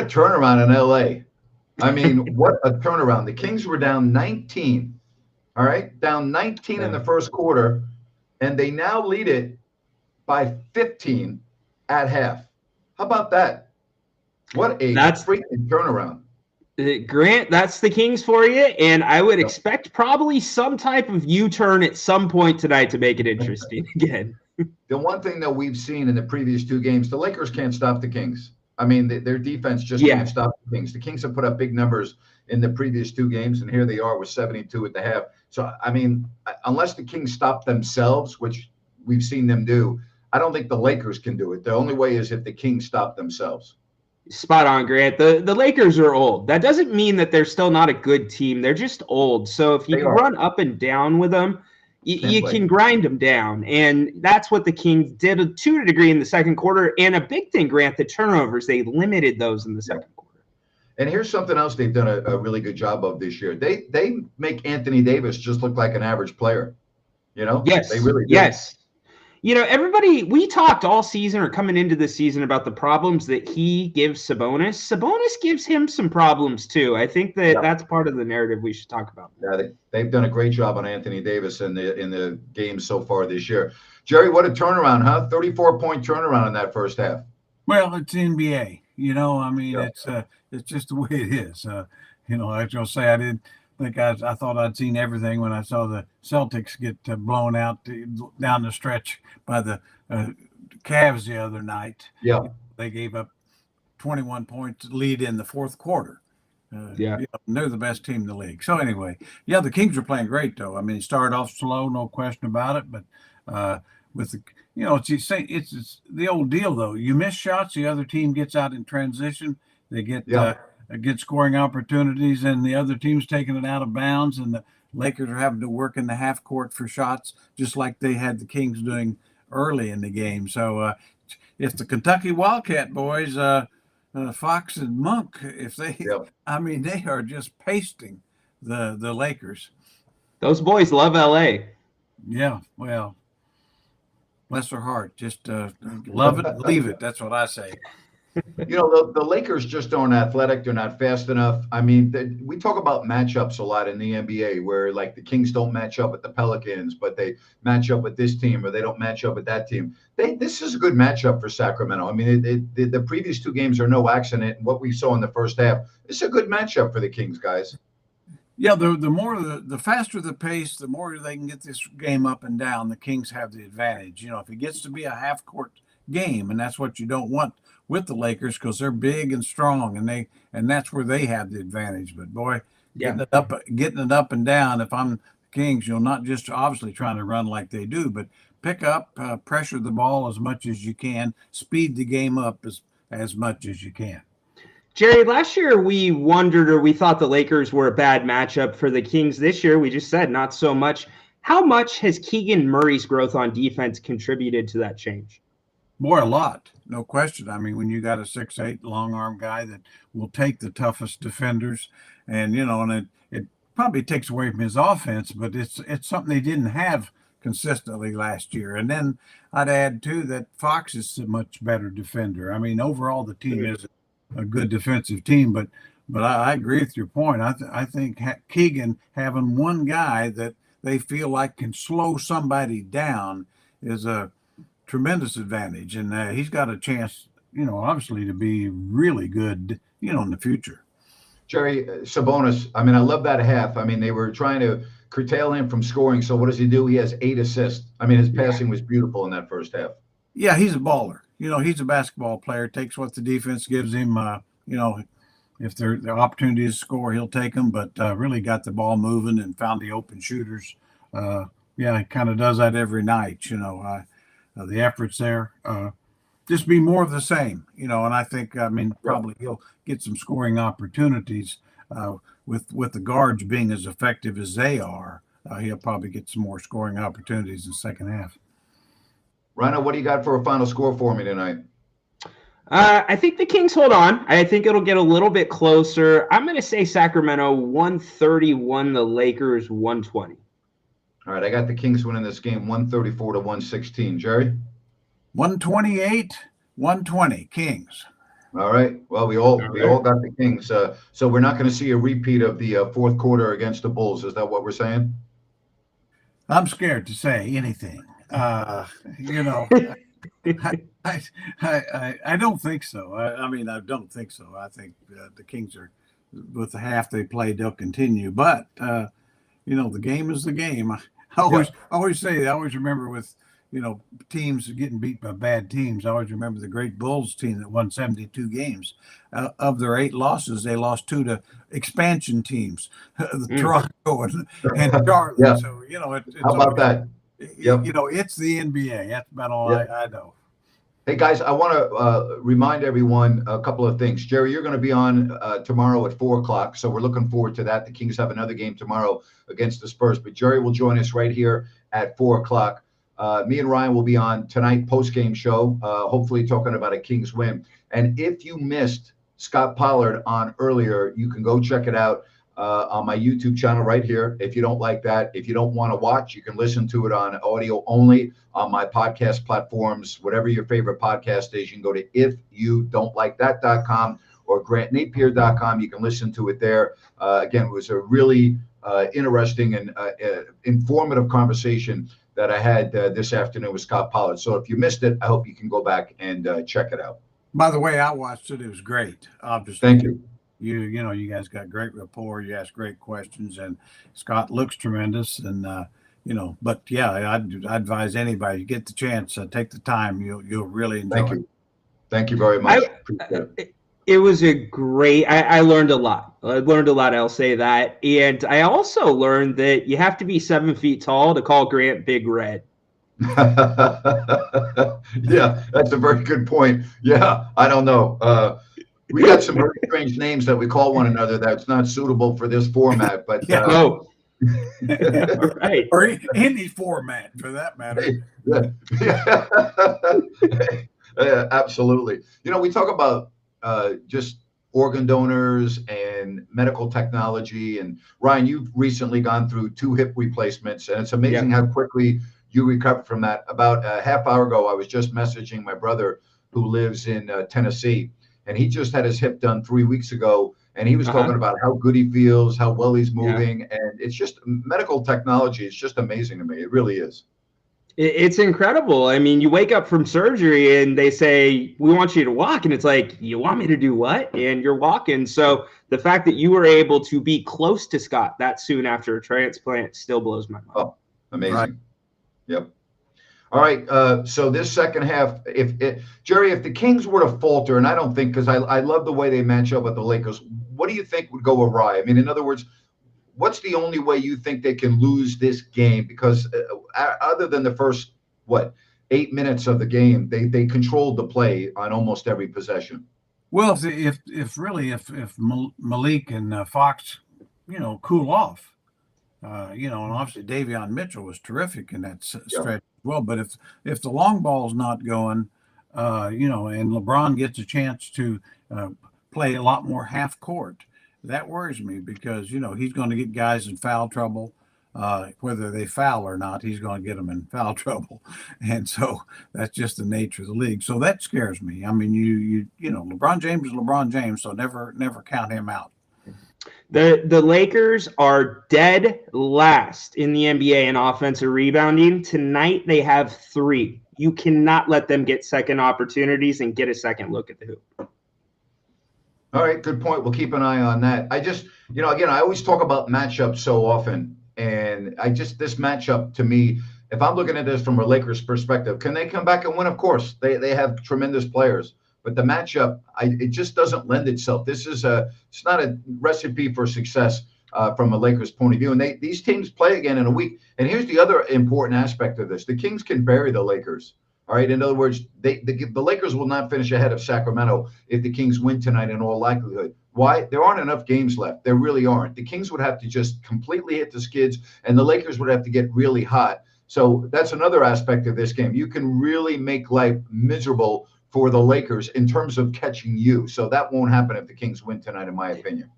turnaround in LA. I mean, what a turnaround. The Kings were down 19. All right, down 19 in the first quarter, and they now lead it by 15 at half. How about that? What a freaking turnaround. Grant, that's the Kings for you, and I would expect probably some type of U-turn at some point tonight to make it interesting again. The one thing that we've seen in the previous two games, the Lakers can't stop the Kings. I mean, their defense just can't stop the Kings. The Kings have put up big numbers in the previous two games, and here they are with 72 at the half. So, I mean, unless the Kings stop themselves, which we've seen them do, I don't think the Lakers can do it. The only way is if the Kings stop themselves. Spot on, Grant. The Lakers are old. That doesn't mean that they're still not a good team. They're just old. So if you can run up and down with them, you can grind them down. And that's what the Kings did to a degree in the second quarter. And a big thing, Grant, the turnovers, they limited those in the second quarter. And here's something else they've done a really good job of this year. They make Anthony Davis just look like an average player. You know? Yes. They really do. Yes. You know, everybody, we talked all season or coming into the season about the problems that he gives Sabonis. Sabonis gives him some problems too. I think that that's part of the narrative we should talk about. Yeah, they've done a great job on Anthony Davis in the games so far this year. Jerry, what a turnaround, huh? 34-point turnaround in that first half. Well, it's NBA. You know, I mean, it's just the way it is. You know, I was going to say I didn't think I thought I'd seen everything when I saw the Celtics get blown out down the stretch by the Cavs the other night. Yeah. They gave up 21 points lead in the fourth quarter. You know, they're the best team in the league. So anyway, the Kings are playing great though. I mean, it started off slow, no question about it, but with the, you know, it's the old deal though. You miss shots, the other team gets out in transition. They get scoring opportunities, and the other team's taking it out of bounds, and the Lakers are having to work in the half court for shots, just like they had the Kings doing early in the game. So if the Kentucky Wildcat boys, Fox and Monk, if they, I mean, they are just pasting the Lakers. Those boys love LA. Yeah, well, bless their heart. Just love it, leave it. That's what I say. You know, the Lakers just aren't athletic. They're not fast enough. I mean, we talk about matchups a lot in the NBA where, like, the Kings don't match up with the Pelicans, but they match up with this team, or they don't match up with that team. This is a good matchup for Sacramento. I mean, the previous two games are no accident. What we saw in the first half, it's a good matchup for the Kings, guys. Yeah, the faster the pace, the more they can get this game up and down, the Kings have the advantage. You know, if it gets to be a half-court game, and that's what you don't want with the Lakers because they're big and strong, and that's where they have the advantage. But boy, getting it up and down. If I'm the Kings, you'll not just obviously trying to run like they do, but pick up, pressure the ball as much as you can, speed the game up as much as you can. Jerry, last year we wondered, or we thought the Lakers were a bad matchup for the Kings. This year we just said not so much. How much has Keegan Murray's growth on defense contributed to that change? Boy, a lot, no question. I mean, when you got a 6'8" long arm guy that will take the toughest defenders, and you know, and it probably takes away from his offense, but it's something they didn't have consistently last year. And then I'd add too that Fox is a much better defender. I mean, overall the team is a good defensive team, but I agree with your point. I think Keegan having one guy that they feel like can slow somebody down is a tremendous advantage, and he's got a chance, you know, obviously to be really good, you know, in the future. Jerry, Sabonis, I mean, I love that half. I mean, they were trying to curtail him from scoring, so what does he do? He has 8 assists. I mean, his passing was beautiful in that first half. Yeah, he's a baller. You know, he's a basketball player, takes what the defense gives him. You know, if there are opportunities to score, he'll take them, but really got the ball moving and found the open shooters. He kind of does that every night, you know. The efforts there, just be more of the same, you know. And I think, I mean, probably he'll get some scoring opportunities with the guards being as effective as they are. He'll probably get some more scoring opportunities in the second half. Rhino, what do you got for a final score for me tonight? I think the Kings hold on. I think it'll get a little bit closer. I'm going to say Sacramento 131, the Lakers 120. All right, I got the Kings winning this game 134 to 116. Jerry? 128, 120, Kings. All right. Well, we all got the Kings. So we're not going to see a repeat of the fourth quarter against the Bulls. Is that what we're saying? I'm scared to say anything. You know, I don't think so. I mean, I don't think so. I think the Kings are, with the half they played, they'll continue. But the game is the game. I always say, I always remember with teams getting beat by bad teams. I always remember the great Bulls team that won 72 games. Of their 8 losses, they lost 2 to expansion teams, Toronto and Charlotte. Yeah. So it's how about that? Yep. It's the NBA. That's about all I know. Hey guys, I want to remind everyone a couple of things. Jerry, you're going to be on tomorrow at 4:00, so we're looking forward to that. The Kings have another game tomorrow against the Spurs, but Jerry will join us right here at 4:00. Me and Ryan will be on tonight post-game show, hopefully talking about a Kings win. And if you missed Scott Pollard on earlier, you can go check it out on my YouTube channel right here. If you don't like that, if you don't want to watch, you can listen to it on audio only on my podcast platforms, whatever your favorite podcast is. You can go to ifyoudon'tlikethat.com or grantnapier.com. You can listen to it there. Again, it was a really interesting and informative conversation that I had this afternoon with Scott Pollard. So if you missed it, I hope you can go back and check it out. By the way, I watched it. It was great. Obviously. Thank you. You guys got great rapport. You ask great questions, and Scott looks tremendous. And but yeah, I'd advise anybody, get the chance, take the time. You'll really enjoy it. Thank you very much. It was a great. I learned a lot. I'll say that, and I also learned that you have to be 7 feet tall to call Grant Big Red. Yeah, that's a very good point. Yeah, I don't know. We got some very strange names that we call one another that's not suitable for this format, but right, or any format for that matter. Absolutely. We talk about just organ donors and medical technology. And Ryan, you've recently gone through 2 hip replacements, and it's amazing how quickly you recovered from that. About a half hour ago, I was just messaging my brother who lives in Tennessee. And he just had his hip done 3 weeks ago, and he was talking about how good he feels, how well he's moving, and it's just medical technology. It's just amazing to me. It really is. It's incredible. I mean, you wake up from surgery and they say, we want you to walk, and it's like, you want me to do what? And you're walking. So the fact that you were able to be close to Scott that soon after a transplant still blows my mind. Oh, amazing. Right. Yep. All right, so this second half, Jerry, if the Kings were to falter, and I don't think, because I love the way they match up with the Lakers, what do you think would go awry? I mean, in other words, what's the only way you think they can lose this game? Because other than the first, 8 minutes of the game, they controlled the play on almost every possession. Well, if Malik and Fox, cool off, and obviously Davion Mitchell was terrific in that stretch. Well, but if the long ball's not going, and LeBron gets a chance to play a lot more half court, that worries me because he's going to get guys in foul trouble, whether they foul or not. He's going to get them in foul trouble, and so that's just the nature of the league. So that scares me. I mean, LeBron James is LeBron James, so never count him out. The Lakers are dead last in the NBA in offensive rebounding. Tonight they have 3. You cannot let them get second opportunities and get a second look at the hoop. All right, good point. We'll keep an eye on that. I just, again, I always talk about matchups so often, and this matchup to me, if I'm looking at this from a Lakers perspective, can they come back and win? Of course, they have tremendous players. But the matchup, it just doesn't lend itself. It's not a recipe for success from a Lakers point of view. And these teams play again in a week. And here's the other important aspect of this: the Kings can bury the Lakers. All right. In other words, the Lakers will not finish ahead of Sacramento if the Kings win tonight in all likelihood. Why? There aren't enough games left. There really aren't. The Kings would have to just completely hit the skids, and the Lakers would have to get really hot. So that's another aspect of this game. You can really make life miserable for the Lakers in terms of catching you. So that won't happen if the Kings win tonight, in my opinion.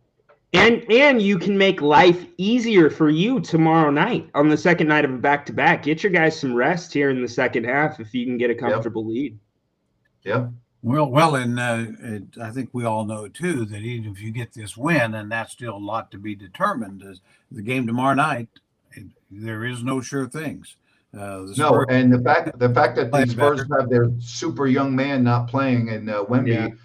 And you can make life easier for you tomorrow night on the second night of a back-to-back. Get your guys some rest here in the second half if you can get a comfortable lead. Yep. Well, and I think we all know too that even if you get this win, and that's still a lot to be determined, is the game tomorrow night. There is no sure things. The No, Spurs and the fact that the play Spurs better. have their super young man not playing in Yeah. Wemby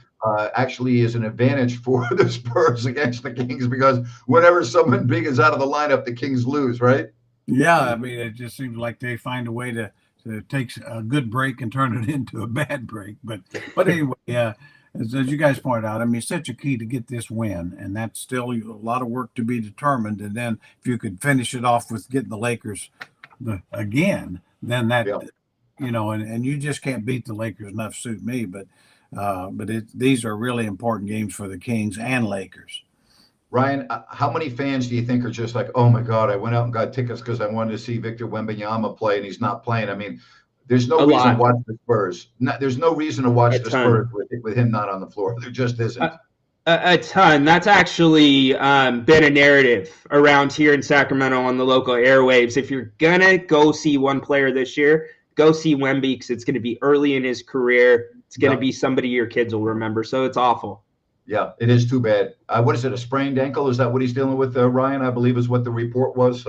actually is an advantage for the Spurs against the Kings, because whenever someone big is out of the lineup, the Kings lose, right? Yeah, I mean, it just seems like they find a way to take a good break and turn it into a bad break. But anyway, yeah, as you guys pointed out, I mean, it's such a key to get this win, and that's still a lot of work to be determined. And then if you could finish it off with getting the Lakers again, then that Yeah. and you just can't beat the Lakers enough, suit me. But these are really important games for the Kings and Lakers. Ryan, how many fans do you think are just like, oh my God, I went out and got tickets because I wanted to see Victor Wembanyama play and he's not playing? I mean, there's no A reason to lot. watch the Spurs. There's no reason to watch A the ton. Spurs with him not on the floor. There just isn't. A ton. That's actually been a narrative around here in Sacramento on the local airwaves. If you're going to go see one player this year, go see Wemby, because it's going to be early in his career. It's going to be somebody your kids will remember. So it's awful. Yeah, it is too bad. What is it, a sprained ankle? Is that what he's dealing with, Ryan? I believe is what the report was.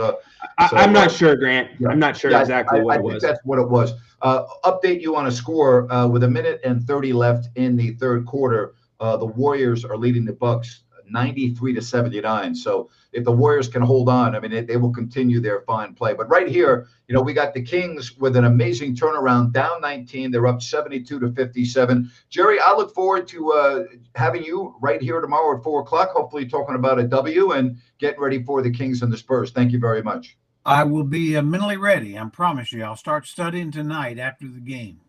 I'm not sure, Grant. Yeah. I'm not sure exactly what it was. I think that's what it was. Update you on a score with 1:30 left in the third quarter. The Warriors are leading the Bucks 93-79. So if the Warriors can hold on, I mean, they will continue their fine play. But right here, we got the Kings with an amazing turnaround, down 19. They're up 72-57. Jerry, I look forward to having you right here tomorrow at 4:00, hopefully talking about a W and getting ready for the Kings and the Spurs. Thank you very much. I will be mentally ready. I promise you. I'll start studying tonight after the game.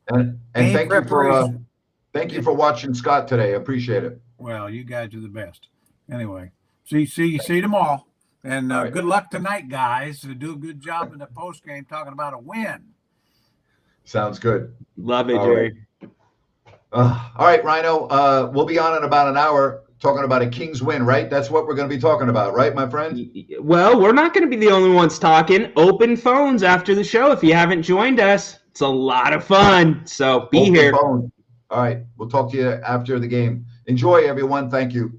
And thank you for watching Scott today. I appreciate it. Well, you guys are the best. Anyway, see you tomorrow. And right. Good luck tonight, guys. Do a good job in the post game talking about a win. Sounds good. Love it, Jerry. All right, Rhino. We'll be on in about an hour talking about a Kings win, right? That's what we're going to be talking about, right, my friend? Well, we're not going to be the only ones talking. Open phones after the show. If you haven't joined us, it's a lot of fun. So be here. All right. We'll talk to you after the game. Enjoy, everyone. Thank you.